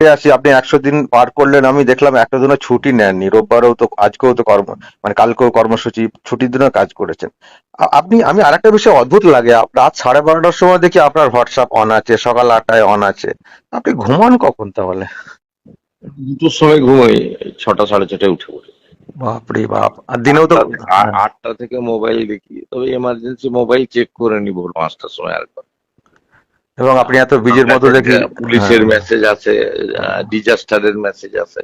আসি, আপনি 100 দিন পার করলেন, আমি দেখলাম একটা দিনও ছুটি নেননি, রোববারও তো, আজকেও তো মানে কালকেও কর্মসূচি, ছুটির দিনও কাজ করেছেন। আমি আরেকটা বিষয় অদ্ভুত লাগে, রাত 12:30টার সময় দেখি আপনার হোয়াটসঅ্যাপ অন আছে, সকাল 8টায় অন আছে। আপনি ঘুমান কখন তাহলে? দুটোর সময় ঘুমাই, 6টা 6:30টায় উঠে পড়ি। বাপরে বাপ! আর দিনেও তো। আটটা হ্যাঁ। 8টা থেকে মোবাইল দেখি, তবে এমার্জেন্সি মোবাইল চেক করে নি ভোর 5টার সময় আরেকবার। এবং আপনি এত আমার বীজের মতো কাছে দেখি। হ্যাঁ। পুলিশের মেসেজ আছে, হ্যাঁ। ডিজাস্টারের মেসেজ আছে।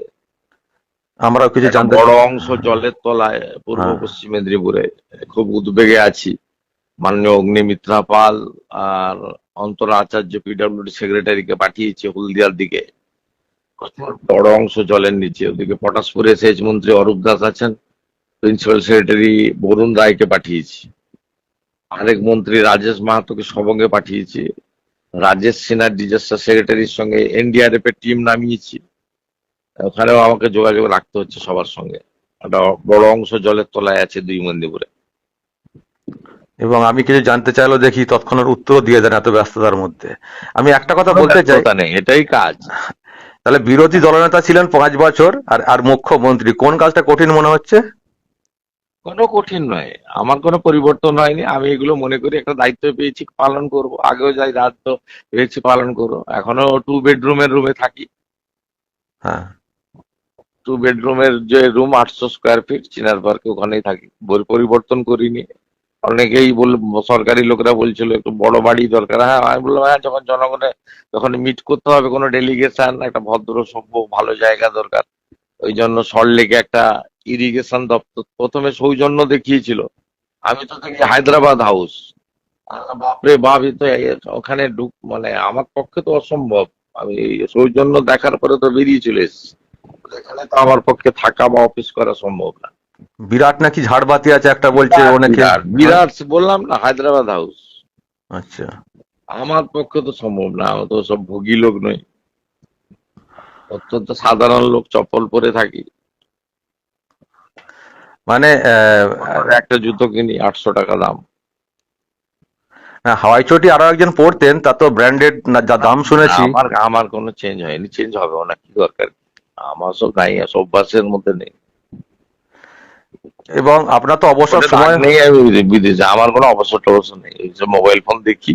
আমরাও কিছু একটা জানতে বড় চাই। অংশ জলের তলায় পূর্ব হ্যাঁ। পশ্চিম মেদিনীপুরে। খুব উদ্বেগে আছি। মাননীয় অগ্নিমিত্রা পাল আর অন্তরা আচার্য পিডব্লিউডি সেক্রেটারিকে পাঠিয়েছে হলদিয়ার দিকে। বড় অংশ জলের নিচে। ওদিকে পটাশপুরে সেচ মন্ত্রী অরূপ দাস আছেন, প্রিন্সিপাল সেক্রেটারি বরুণ রায়কে পাঠিয়েছি, আরেক মন্ত্রী রাজেশ মাহাতোকে সবঙ্গে পাঠিয়েছি, রাজেশ সিনহা ডিজাস্টার সেক্রেটারির সঙ্গে এনডিআরএফ এর টিম নামিয়েছি। ওখানেও আমাকে যোগাযোগ রাখতে হচ্ছে সবার সঙ্গে। একটা বড় অংশ জলের তলায় আছে দুই মেদিনীপুরে। এবং আমি কিছু জানতে চাইলেও দেখি তৎক্ষণাৎ উত্তর দিয়ে দেন এত ব্যস্ততার মধ্যে। আমি একটা কথা কোনো বলতে চাই। ব্যস্ততা নেই, এটাই কাজ। তাহলে বিরোধী দলনেতা ছিলেন 5 বছর, আর আর মুখ্যমন্ত্রী, কোন কাজটা কঠিন মনে হচ্ছে? কোনো কঠিন নয়, আমার কোনো পরিবর্তন হয়নি। আমি এগুলো মনে করি একটা দায়িত্ব পেয়েছি, পালন করব। আগেও যাই দায়িত্ব পেয়েছি পালন করবো। এখনো 2 বেডরুমের রুমে থাকি। হ্যাঁ। 2 বেডরুমের যে রুম 800 স্কোয়ার ফিট চিনার পার্কে, ওখানেই থাকি, পরিবর্তন করিনি। অনেকেই সরকারি লোকেরা বলছিল একটু বড় বাড়ি দরকার। হ্যাঁ, আমি বললাম হ্যাঁ, যখন জনগণের, যখন মিট করতে হবে কোনো ডেলিগেশন, একটা ভদ্র সভ্য ভালো জায়গা দরকার। ওই জন্য সল্টলেকে একটা ইরিগেশন দপ্তর প্রথমে সৌজন্য দেখিয়েছিল। আমি তো দেখি হায়দ্রাবাদ হাউস। বাপরে বাপ, এ তো ওখানে মানে আমার পক্ষে তো অসম্ভব। আমি সৌজন্য দেখার পরে তো বেরিয়ে চলে এসেছি। এখানে তো আমার পক্ষে থাকা বা অফিস করা সম্ভব না। বিরাট নাকি ঝাড়বাতি আছে একটা বলছে বিরাট অনেকে। বিরাট হ্যাঁ। বিরাট, বললাম না হায়দ্রাবাদ হাউস। আচ্ছা। আমার পক্ষে তো সম্ভব না, আমি তো সব ভোগী লোক নই, অত্যন্ত সাধারণ লোক, চপ্পল পরে থাকি। মানে একটা জুতো কিনি 800 টাকা দাম। হাওয়াই চটি আরো একজন পরতেন, তা তো ব্র্যান্ডেড, যা না, দাম শুনেছি। আমার আমার কোনো চেঞ্জ হয়নি, চেঞ্জ হবে না, কি দরকার। আমার সব নাই, সব অভ্যাসের মধ্যে নেই। এবং আপনার তো অবসর ওটা দাগ সময়। নেই, আমি বিদেশে আমার কোনো অবসর টবসর নেই। এই যে মোবাইল ফোন দেখি,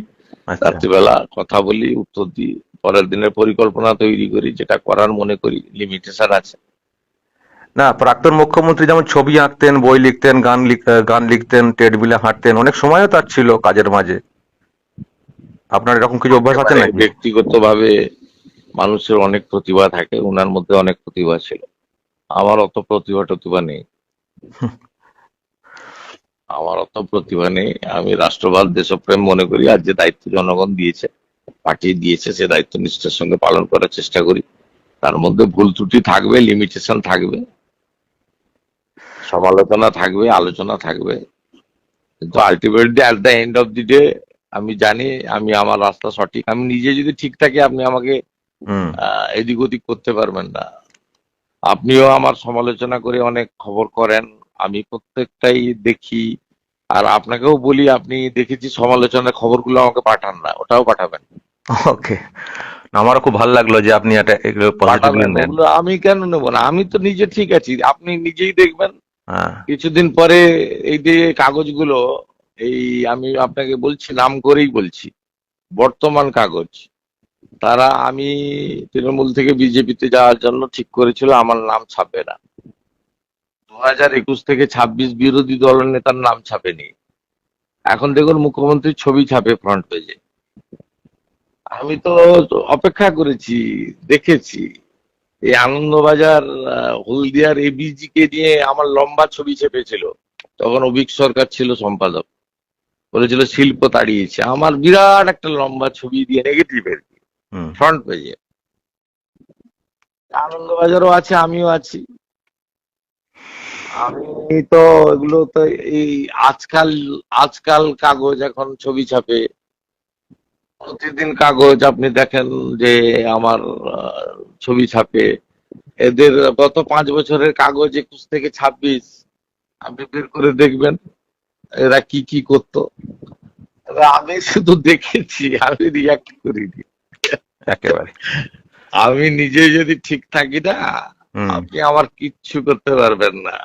আচ্ছা। রাত্রিবেলা কথা বলি, উত্তর দিই, পরের দিনের পরিকল্পনা তৈরি করি, যেটা করার মনে করি। লিমিটেশন আছে। না, প্রাক্তন মুখ্যমন্ত্রী যেমন ছবি আঁকতেন, বই লিখতেন, গান লিখতেন, ট্রেডমিলে হাঁটতেন, অনেক সময়ও তার ছিল কাজের মাঝে। আপনার এরকম কিছু অভ্যাস আছে একেবারে নাকি? ব্যক্তিগতভাবে মানুষের অনেক প্রতিভা থাকে, ওনার মধ্যে অনেক প্রতিভা ছিল। আমার অত প্রতিভা টতিভা নেই। আমার অত প্রতিভা নেই। আমি রাষ্ট্রবাদ দেশপ্রেম মনে করি, আর যে দায়িত্ব জনগণ দিয়েছে, পাঠিয়ে দিয়েছে, সে দায়িত্ব নিষ্ঠার সঙ্গে পালন করার চেষ্টা করি। তার মধ্যে ভুল ত্রুটি থাকবে, লিমিটেশন থাকবে, সমালোচনা থাকবে, আলোচনা থাকবে, কিন্তু ultimately at the end of the day আমি জানি আমি আমার রাস্তা সঠিক। আমি নিজে যদি ঠিক থাকি, আপনি আমাকে হুম। এদিক ওদিক করতে পারবেন না। আপনিও আমার সমালোচনা করে অনেক খবর করেন, আমি প্রত্যেকটাই দেখি। আর আপনাকেও বলি, আপনি দেখেছি সমালোচনার খবরগুলো আমাকে পাঠান না, ওটাও পাঠাবেন। ওকে। আমারও খুব ভালো লাগলো যে আপনি এটা এগুলো পজিটিভলি পাঠাবেন, নেন। ওগুলো আমি কেন নেবো না? আমি তো নিজে ঠিক আছি, আপনি নিজেই দেখবেন। হ্যাঁ। কিছুদিন পরে এই যে কাগজগুলো, এই আমি আপনাকে বলছি, নাম করেই বলছি, বর্তমান কাগজ, তারা আমি তৃণমূল থেকে বিজেপিতে যাওয়ার জন্য ঠিক করেছিল আমার নাম ছাপবে না। 2021 থেকে 26 বিরোধী দলের নেতার নাম ছাপেনি। এখন দেখুন মুখ্যমন্ত্রীর ছবি ছাপে ফ্রন্ট পেজে। আমি তো অপেক্ষা করেছি, দেখেছি। এই আনন্দবাজার হলদিয়ার এবিজি কে নিয়ে আমার লম্বা ছবি চেপেছিল, তখন অভিক সরকার ছিল সম্পাদক। বলেছিল শিল্প তাড়িয়েছে, আমার বিরাট একটা লম্বা ছবি দিয়ে, নেগেটিভের, হুম। ফ্রন্ট পেজে। আনন্দবাজারও আছে, আমিও আছি। আমি তো এগুলো তো, এই আজকাল আজকাল কাগজ এখন ছবি ছাপে, প্রতিদিন কাগজ আপনি দেখেন যে আমার ছবি ছাপে। এদের গত 5 বছরের কাগজ 21 থেকে 26 আপনি বের করে দেখবেন এরা কি কি করতো। তবে আমি শুধু দেখেছি, আমি রিয়াক্ট করিনি। একেবারে। আমি নিজে যদি ঠিক থাকি না, হুম। আপনি আমার কিচ্ছু করতে পারবেন না।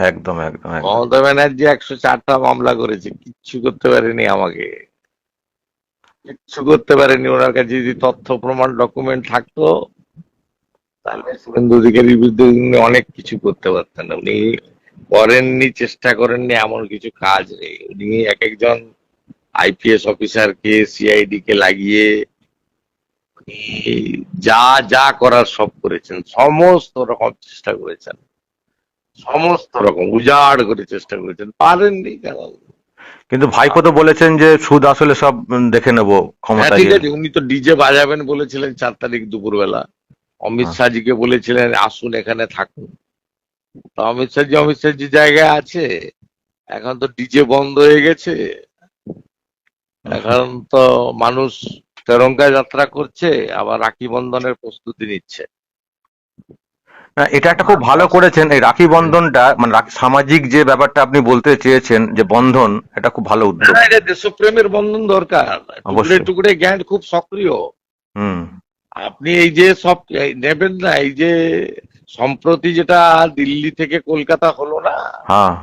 একদম একদম একদম। মমতা ব্যানার্জি 104টা মামলা করেছে, কিচ্ছু করতে পারেনি আমাকে, কিচ্ছু করতে পারেনি। ওনার কাছে যদি তথ্য প্রমাণ ডকুমেন্ট থাকতো, তাহলে শুভেন্দু অধিকারীর বিরুদ্ধে উনি অনেক কিছু করতে পারতেন। উনি করেননি, চেষ্টা করেননি এমন কিছু কাজ নেই। উনি এক একজন আইপিএস অফিসারকে, সিআইডি কে লাগিয়ে উনি যা যা করার সব করেছেন, সমস্ত রকম চেষ্টা করেছেন, সমস্ত রকম উজাড় করে চেষ্টা করেছেন, পারেননি কেন? কিন্তু ভাইপো তো বলেছেন যে সুদ আসলে সব দেখে নেব হ্যাঁ, ক্ষমতা ঠিক গেলে। আছে, উনি তো ডিজে বাজাবেন বলেছিলেন 4 তারিখ দুপুরবেলা। অমিত হ্যাঁ। শাহজিকে বলেছিলেন আসুন এখানে থাকুন। তো অমিত শাহজি জায়গায় আছে। এখন তো ডিজে বন্ধ হয়ে গেছে। এখন তো মানুষ তেরঙ্গা যাত্রা করছে, আবার রাখি বন্ধনের প্রস্তুতি নিচ্ছে। না, এটা একটা খুব ভালো করেছেন এই রাখি বন্ধনটা, মানে সামাজিক যে ব্যাপারটা আপনি বলতে চেয়েছেন যে বন্ধন, এটা খুব ভালো উদ্যোগ। হ্যাঁ, এটা দেশপ্রেমের বন্ধন দরকার। টুকরে অবশ্যই। টুকরে গ্যান্ড খুব সক্রিয়। হুম। আপনি এই যে সব নেবেন না, এই যে সম্প্রতি যেটা দিল্লি থেকে কলকাতা হলো না, হ্যাঁ।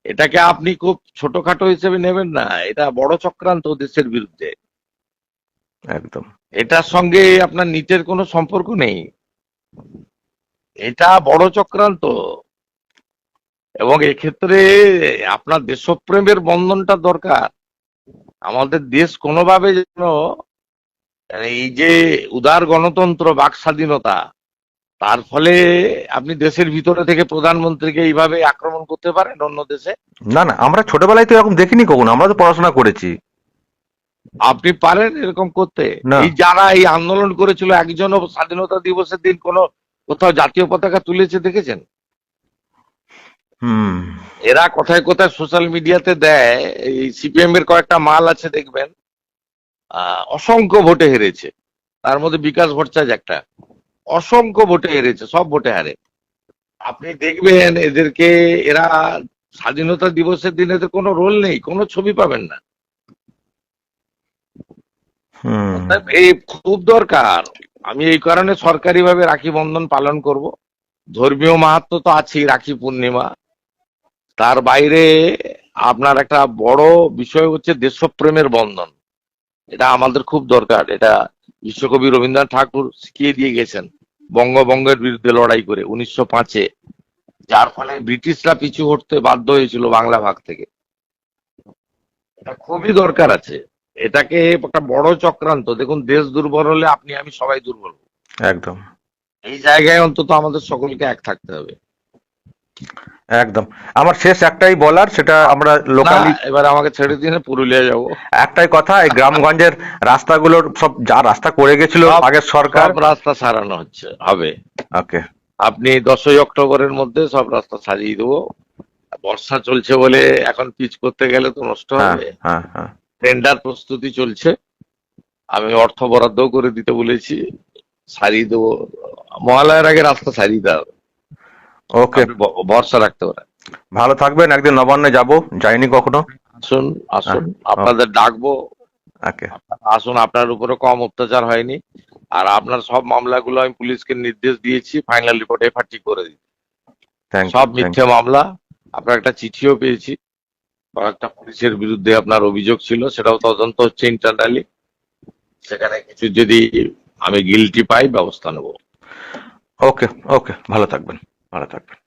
এটাকে আপনি খুব ছোটখাটো হিসেবে নেবেন না। এটা বড় চক্রান্ত দেশের বিরুদ্ধে। একদম। এটার সঙ্গে আপনার নিটের কোনো সম্পর্ক নেই। এটা বড় চক্রান্ত। এবং এক্ষেত্রে আপনার দেশপ্রেমের বন্ধনটা দরকার। আমাদের দেশ কোনোভাবে যেন এই যে উদার গণতন্ত্র, বাক স্বাধীনতা, তার ফলে আপনি দেশের ভিতরে থেকে প্রধানমন্ত্রীকে এইভাবে আক্রমণ করতে পারেন অন্য দেশে? না না, আমরা ছোটবেলায় তো এরকম দেখিনি কখনো, আমরা তো পড়াশোনা করেছি। আপনি পারেন এরকম করতে? না। এই যারা এই আন্দোলন করেছিল, একজনও স্বাধীনতা দিবসের দিন কোথাও জাতীয় পতাকা তুলেছে দেখেছেন? হুম। এরা কোথায় কোথায় সোশ্যাল মিডিয়াতে দেয়। এই সিপিএম এর কয়েকটা মাল আছে দেখবেন, অসংখ্য ভোটে হেরেছে। তার মধ্যে বিকাশ ভট্টাচার্য একটা, অসংখ্য ভোটে হেরেছে, সব ভোটে হারে। আপনি দেখবেন এদেরকে, এরা স্বাধীনতা দিবসের দিন এদের কোনো রোল নেই, কোনো ছবি পাবেন না। হুম। অতএব এই খুব দরকার। আমি এই কারণে সরকারিভাবে রাখি বন্ধন পালন করব। ধর্মীয় মাহাত্ম্য তো আছেই রাখি পূর্ণিমা, তার বাইরে আপনার একটা বড় বিষয় হচ্ছে দেশপ্রেমের বন্ধন। এটা আমাদের খুব দরকার। এটা বিশ্বকবি রবীন্দ্রনাথ ঠাকুর শিখিয়ে দিয়ে গেছেন বঙ্গভঙ্গের বিরুদ্ধে লড়াই করে 1905-এ, যার ফলে ব্রিটিশরা পিছু হটতে বাধ্য হয়েছিল বাংলা ভাগ থেকে। এটা খুবই দরকার আছে। এটাকে একটা বড় চক্রান্ত। দেখুন, দেশ দুর্বল হলে আপনি আমি সবাই দুর্বল হবো। একদম এই জায়গায় অন্তত আমাদের সকলকে এক থাকতে হবে। একদম। আমার শেষ একটাই বলার, সেটা আমরা না, লোকালি এবার আমাকে ছেড়ে দিন, পুরুলিয়া যাব। একটাই কথা, এই গ্রামগঞ্জের রাস্তাগুলোর সব যা রাস্তা করে গেছিল সব আগের সরকার। সব রাস্তা সারানো হবে। ওকে। আপনি 10ই অক্টোবরের মধ্যে সব রাস্তা সারিয়ে দেবো। বর্ষা চলছে বলে এখন পিচ করতে গেলে তো নষ্ট হ্যাঁ হবে। হ্যাঁ হ্যাঁ। টেন্ডার প্রস্তুতি চলছে। আমি অর্থ বরাদ্দও করে দিতে বলেছি, সারিয়ে দেবো। মহালয়ার আগে রাস্তা সারিয়ে দেওয়া হবে। ওকে। আপনি ভরসা রাখতে পারেন। ভালো থাকবেন, একদিন নবান্নে যাব, যাইনি কখনো। আসুন, হ্যাঁ। আসুন, আপনাদের ডাকবো। ওকে। আসুন, আপনার উপরে কম অত্যাচার হয়নি। আর আপনার সব মামলাগুলো আমি পুলিশকে নির্দেশ দিয়েছি ফাইনাল রিপোর্ট এফআরটি করে দিতে। থ্যাংক ইউ সব থ্যাংক মিথ্যে মামলা। আপনার একটা চিঠিও পেয়েছি, কয়েকটা পুলিশের বিরুদ্ধে আপনার অভিযোগ ছিল, সেটাও তদন্ত হচ্ছে ইন্টারনালি। সেখানে কিছু যদি আমি গিলটি পাই, ব্যবস্থা নেব। ওকে ওকে, ভালো থাকবেন, ভালো থাকবেন।